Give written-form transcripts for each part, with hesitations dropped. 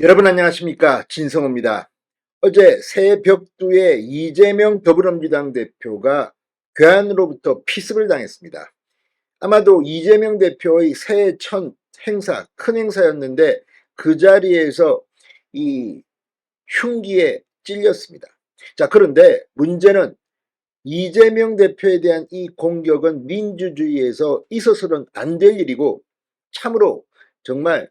여러분 안녕하십니까, 진성호입니다. 어제 새벽두에 이재명 더불어민주당 대표가 괴한으로부터 피습을 당했습니다. 아마도 이재명 대표의 새해 첫 행사, 큰 행사였는데 그 자리에서 이 흉기에 찔렸습니다. 자, 그런데 문제는 이재명 대표에 대한 이 공격은 민주주의에서 있어서는 안 될 일이고 참으로 정말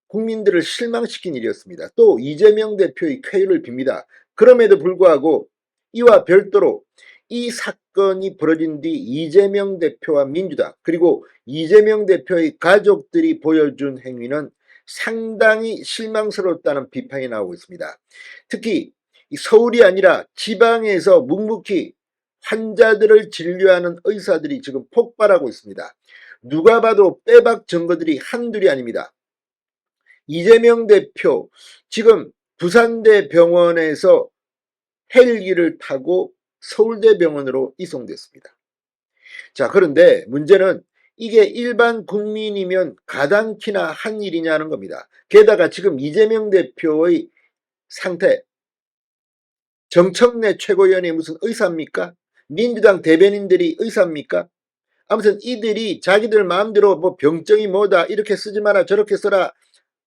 국민들을 실망시킨 일이었습니다. 또 이재명 대표의 쾌유를 빕니다. 그럼에도 불구하고 이와 별도로 이 사건이 벌어진 뒤 이재명 대표와 민주당 그리고 이재명 대표의 가족들이 보여준 행위는 상당히 실망스럽다는 비판이 나오고 있습니다. 특히 서울이 아니라 지방에서 묵묵히 환자들을 진료하는 의사들이 지금 폭발하고 있습니다. 누가 봐도 빼박 증거들이 한둘이 아닙니다. 이재명 대표 지금 부산대 병원에서 헬기를 타고 서울대병원으로 이송됐습니다. 자, 그런데 문제는 이게 일반 국민이면 가당키나 한 일이냐는 겁니다. 게다가 지금 이재명 대표의 상태, 정청래 최고위원이 무슨 의사입니까? 민주당 대변인들이 의사입니까? 아무튼 이들이 자기들 마음대로 뭐 병증이 뭐다 이렇게 쓰지 마라 저렇게 써라,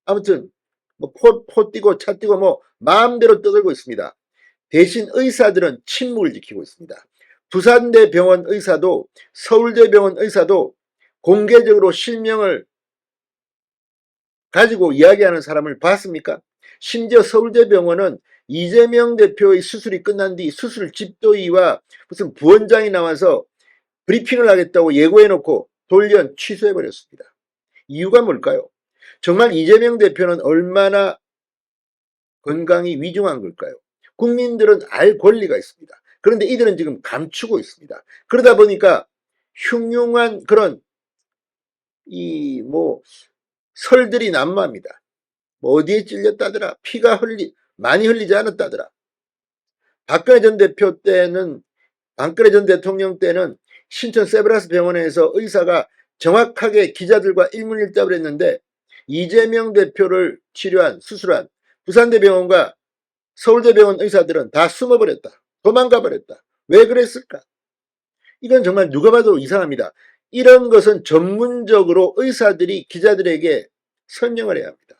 아무튼 뭐 포 띄고 차 띄고 뭐 마음대로 떠들고 있습니다. 대신 의사들은 침묵을 지키고 있습니다. 부산대병원 의사도 서울대병원 의사도 공개적으로 실명을 가지고 이야기하는 사람을 봤습니까? 심지어 서울대병원은 이재명 대표의 수술이 끝난 뒤 수술 집도의와 무슨 부원장이 나와서 브리핑을 하겠다고 예고해놓고 돌연 취소해버렸습니다. 이유가 뭘까요? 정말 이재명 대표는 얼마나 건강이 위중한 걸까요? 국민들은 알 권리가 있습니다. 그런데 이들은 지금 감추고 있습니다. 그러다 보니까 흉흉한 그런 설들이 난무합니다. 뭐 어디에 찔렸다더라, 피가 많이 흘리지 않았다더라. 박근혜 전 대표 때는, 박근혜 전 대통령 때는 신천 세브란스 병원에서 의사가 정확하게 기자들과 일문일답을 했는데 이재명 대표를 수술한 부산대병원과 서울대병원 의사들은 다 숨어버렸다. 도망가 버렸다. 왜 그랬을까? 이건 정말 누가 봐도 이상합니다. 이런 것은 전문적으로 의사들이 기자들에게 설명을 해야 합니다.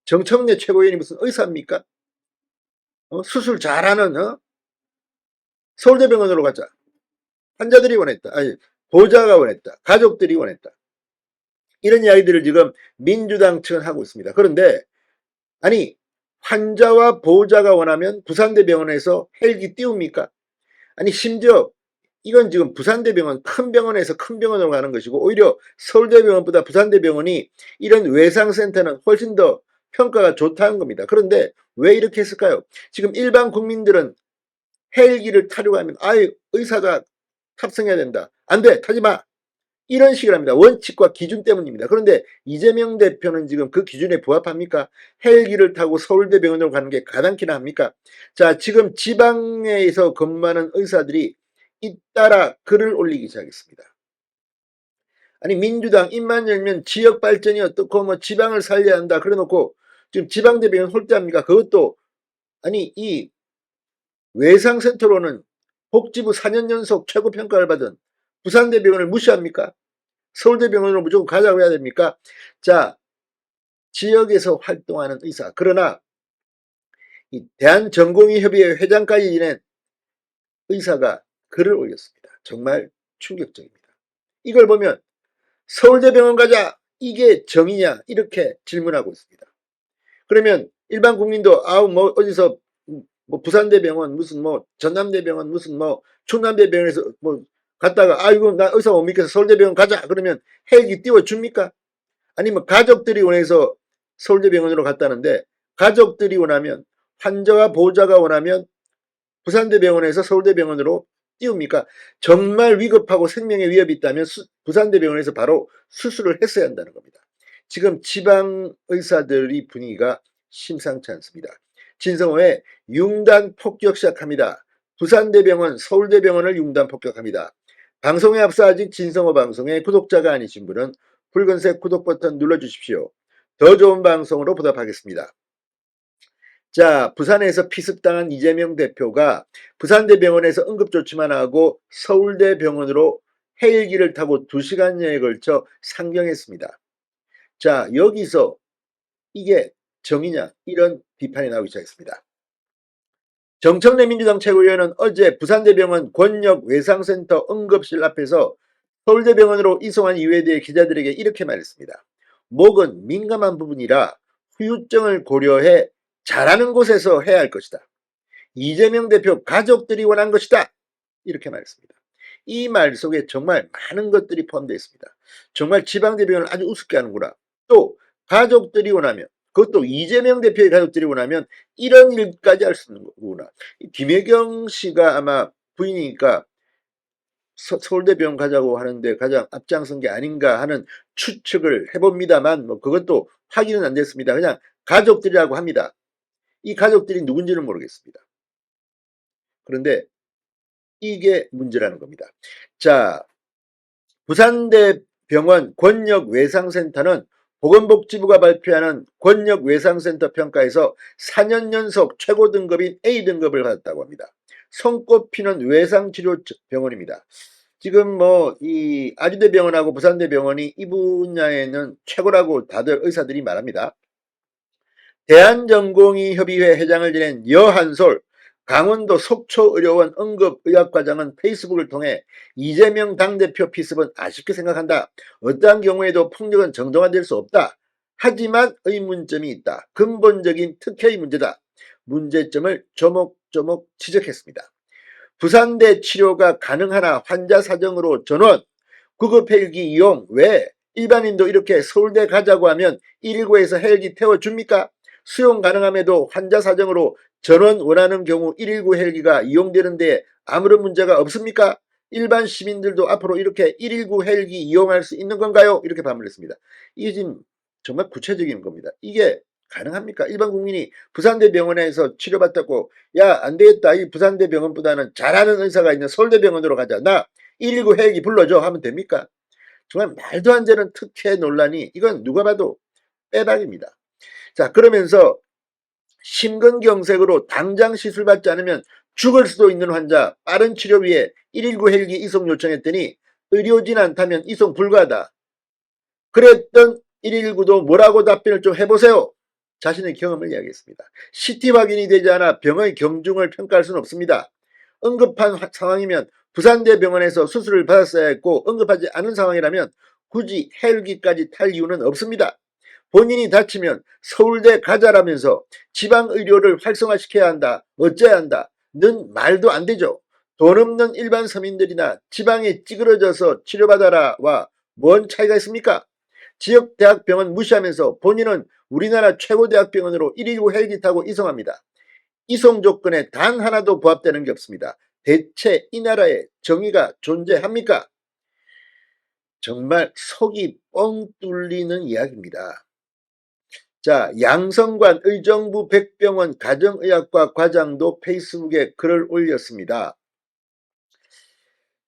정청래 최고위원이 무슨 의사입니까? 수술 잘하는 서울대병원으로 가자. 환자들이 원했다. 아니, 보호자가 원했다. 가족들이 원했다. 이런 이야기들을 지금 민주당 측은 하고 있습니다. 그런데 아니, 환자와 보호자가 원하면 부산대병원에서 헬기 띄웁니까? 아니, 심지어 이건 지금 부산대병원 큰 병원에서 큰 병원으로 가는 것이고 오히려 서울대병원보다 부산대병원이 이런 외상센터는 훨씬 더 평가가 좋다는 겁니다. 그런데 왜 이렇게 했을까요? 지금 일반 국민들은 헬기를 타려고 하면 의사가 탑승해야 된다. 안 돼, 타지 마. 이런 식으로 합니다. 원칙과 기준 때문입니다. 그런데 이재명 대표는 지금 그 기준에 부합합니까? 헬기를 타고 서울대병원으로 가는 게 가당키나 합니까? 자, 지금 지방에서 근무하는 의사들이 잇따라 글을 올리기 시작했습니다. 아니, 민주당 입만 열면 지역 발전이 어떻고 뭐 지방을 살려야 한다 그래 놓고 지금 지방대병원 홀대합니까? 그것도 아니, 이 외상센터로는 복지부 4년 연속 최고 평가를 받은 부산대병원을 무시합니까? 서울대병원으로 무조건 가자고 해야 됩니까? 자, 지역에서 활동하는 의사, 그러나 이 대한전공의협의회 회장까지 지낸 의사가 글을 올렸습니다. 정말 충격적입니다. 이걸 보면 서울대병원 가자, 이게 정의냐, 이렇게 질문하고 있습니다. 그러면 일반 국민도 뭐 어디서 뭐 부산대병원 무슨 뭐 전남대병원 무슨 뭐 충남대병원에서 뭐 갔다가 아이고 나 의사 못 믿겠어 서울대병원 가자 그러면 헬기 띄워줍니까? 아니면 가족들이 원해서 서울대병원으로 갔다는데 가족들이 원하면 환자와 보호자가 원하면 부산대병원에서 서울대병원으로 띄웁니까? 정말 위급하고 생명의 위협이 있다면 부산대병원에서 바로 수술을 했어야 한다는 겁니다. 지금 지방 의사들의 분위기가 심상치 않습니다. 진성호의 융단 폭격 시작합니다. 부산대병원, 서울대병원을 융단 폭격합니다. 방송에 앞서 아직 진성호 방송의 구독자가 아니신 분은 붉은색 구독 버튼 눌러주십시오. 더 좋은 방송으로 보답하겠습니다. 자, 부산에서 피습당한 이재명 대표가 부산대병원에서 응급조치만 하고 서울대병원으로 헬기를 타고 2시간여에 걸쳐 상경했습니다. 자, 여기서 이게 정의냐, 이런 비판이 나오기 시작했습니다. 정청래 민주당 최고위원은 어제 부산대병원 권역외상센터 응급실 앞에서 서울대병원으로 이송한 이유에 대해 기자들에게 이렇게 말했습니다. 목은 민감한 부분이라 후유증을 고려해 잘하는 곳에서 해야 할 것이다. 이재명 대표 가족들이 원한 것이다. 이렇게 말했습니다. 이 말 속에 정말 많은 것들이 포함되어 있습니다. 정말 지방대병원을 아주 우습게 하는구나. 또 가족들이 원하면, 그것도 이재명 대표의 가족들이 원하면 이런 일까지 할 수 있는 거구나. 김혜경 씨가 아마 부인이니까 서울대병원 가자고 하는데 가장 앞장선 게 아닌가 하는 추측을 해봅니다만, 뭐 그것도 확인은 안 됐습니다. 그냥 가족들이라고 합니다. 이 가족들이 누군지는 모르겠습니다. 그런데 이게 문제라는 겁니다. 자, 부산대병원 권역외상센터는 보건복지부가 발표하는 권역외상센터 평가에서 4년 연속 최고 등급인 A등급을 받았다고 합니다. 손꼽히는 외상치료병원입니다. 지금 뭐 이 아주대병원하고 부산대병원이 이 분야에는 최고라고 다들 의사들이 말합니다. 대한전공의협의회 회장을 지낸 여한솔 강원도 속초의료원 응급의학과장은 페이스북을 통해 이재명 당대표 피습은 아쉽게 생각한다. 어떠한 경우에도 폭력은 정당화될 수 없다. 하지만 의문점이 있다. 근본적인 특혜의 문제다. 문제점을 조목조목 지적했습니다. 부산대 치료가 가능하나 환자 사정으로 전원, 구급 헬기 이용 외 일반인도 이렇게 서울대 가자고 하면 119에서 헬기 태워줍니까? 수용 가능함에도 환자 사정으로 전원 원하는 경우 119 헬기가 이용되는데 아무런 문제가 없습니까? 일반 시민들도 앞으로 이렇게 119 헬기 이용할 수 있는 건가요? 이렇게 반문했습니다. 이게 지금 정말 구체적인 겁니다. 이게 가능합니까? 일반 국민이 부산대병원에서 치료받았고 야 안되겠다, 이 부산대병원보다는 잘하는 의사가 있는 서울대병원으로 가자, 나 119 헬기 불러줘 하면 됩니까? 정말 말도 안 되는 특혜 논란이, 이건 누가 봐도 빼박입니다. 자, 그러면서 심근경색으로 당장 시술받지 않으면 죽을 수도 있는 환자 빠른 치료 위해 119 헬기 이송 요청했더니 의료진 안 타면 이송 불가하다. 그랬던 119도 뭐라고 답변을 좀 해보세요. 자신의 경험을 이야기했습니다. CT 확인이 되지 않아 병의 경중을 평가할 수는 없습니다. 응급한 상황이면 부산대병원에서 수술을 받았어야 했고 응급하지 않은 상황이라면 굳이 헬기까지 탈 이유는 없습니다. 본인이 다치면 서울대 가자라면서 지방의료를 활성화시켜야 한다, 어째야 한다 는 말도 안 되죠. 돈 없는 일반 서민들이나 지방에 찌그러져서 치료받아라와 뭔 차이가 있습니까? 지역대학병원 무시하면서 본인은 우리나라 최고 대학병원으로 119 헬기 타고 이송합니다. 이송 조건에 단 하나도 부합되는 게 없습니다. 대체 이 나라에 정의가 존재합니까? 정말 속이 뻥 뚫리는 이야기입니다. 자, 양성관 의정부 백병원 가정의학과 과장도 페이스북에 글을 올렸습니다.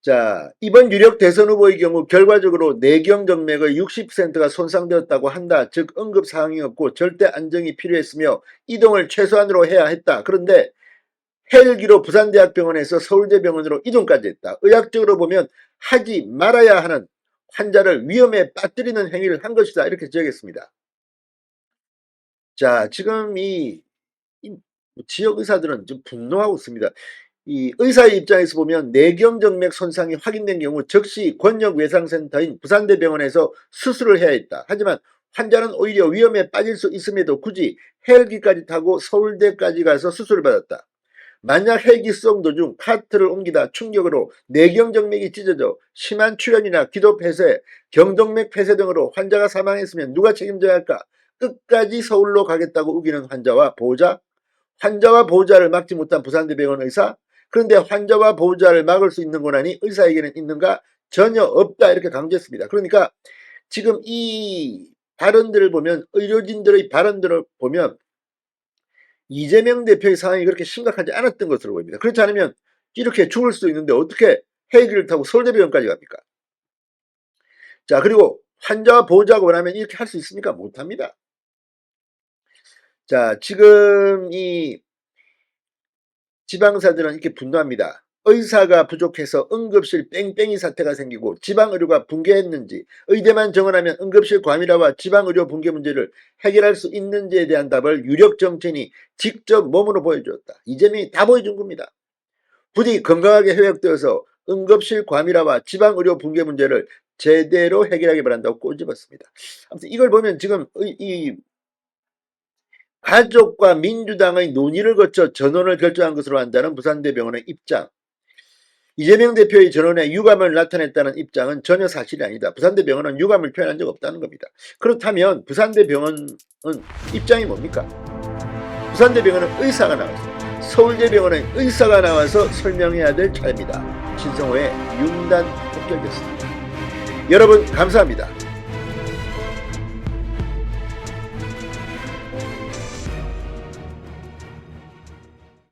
자, 이번 유력 대선 후보의 경우 결과적으로 내경정맥의 60%가 손상되었다고 한다. 즉 응급 상황이었고 절대 안정이 필요했으며 이동을 최소한으로 해야 했다. 그런데 헬기로 부산대학병원에서 서울대병원으로 이동까지 했다. 의학적으로 보면 하지 말아야 하는 환자를 위험에 빠뜨리는 행위를 한 것이다. 이렇게 지적했습니다. 자, 지금 이 지역 의사들은 좀 분노하고 있습니다. 이 의사의 입장에서 보면 내경정맥 손상이 확인된 경우 즉시 권역외상센터인 부산대병원에서 수술을 해야 했다. 하지만 환자는 오히려 위험에 빠질 수 있음에도 굳이 헬기까지 타고 서울대까지 가서 수술을 받았다. 만약 헬기 수송 도중 카트를 옮기다 충격으로 내경정맥이 찢어져 심한 출혈이나 기도 폐쇄, 경동맥 폐쇄 등으로 환자가 사망했으면 누가 책임져야 할까? 끝까지 서울로 가겠다고 우기는 환자와 보호자, 환자와 보호자를 막지 못한 부산대병원 의사, 그런데 환자와 보호자를 막을 수 있는 권한이 의사에게는 있는가? 전혀 없다, 이렇게 강조했습니다. 그러니까 지금 이 발언들을 보면, 의료진들의 발언들을 보면 이재명 대표의 상황이 그렇게 심각하지 않았던 것으로 보입니다. 그렇지 않으면 이렇게 죽을 수도 있는데 어떻게 헬기를 타고 서울대병원까지 갑니까? 자, 그리고 환자와 보호자가 원하면 이렇게 할 수 있습니까? 못합니다. 자, 지금 이 지방사들은 이렇게 분노합니다. 의사가 부족해서 응급실 뺑뺑이 사태가 생기고 지방의료가 붕괴했는지, 의대만 정원하면 응급실 과밀화와 지방의료 붕괴 문제를 해결할 수 있는지에 대한 답을 유력 정치인이 직접 몸으로 보여주었다. 이재명이 다 보여준 겁니다. 부디 건강하게 회복되어서 응급실 과밀화와 지방의료 붕괴 문제를 제대로 해결하기 바란다고 꼬집었습니다. 아무튼 이걸 보면 지금 이 가족과 민주당의 논의를 거쳐 전원을 결정한 것으로 한다는 부산대병원의 입장, 이재명 대표의 전원에 유감을 나타냈다는 입장은 전혀 사실이 아니다. 부산대병원은 유감을 표현한 적 없다는 겁니다. 그렇다면 부산대병원은 입장이 뭡니까? 부산대병원은 의사가 나왔습니다. 서울대병원은 의사가 나와서 설명해야 될 차례입니다. 신성호의 융단 폭결됐습니다. 여러분 감사합니다.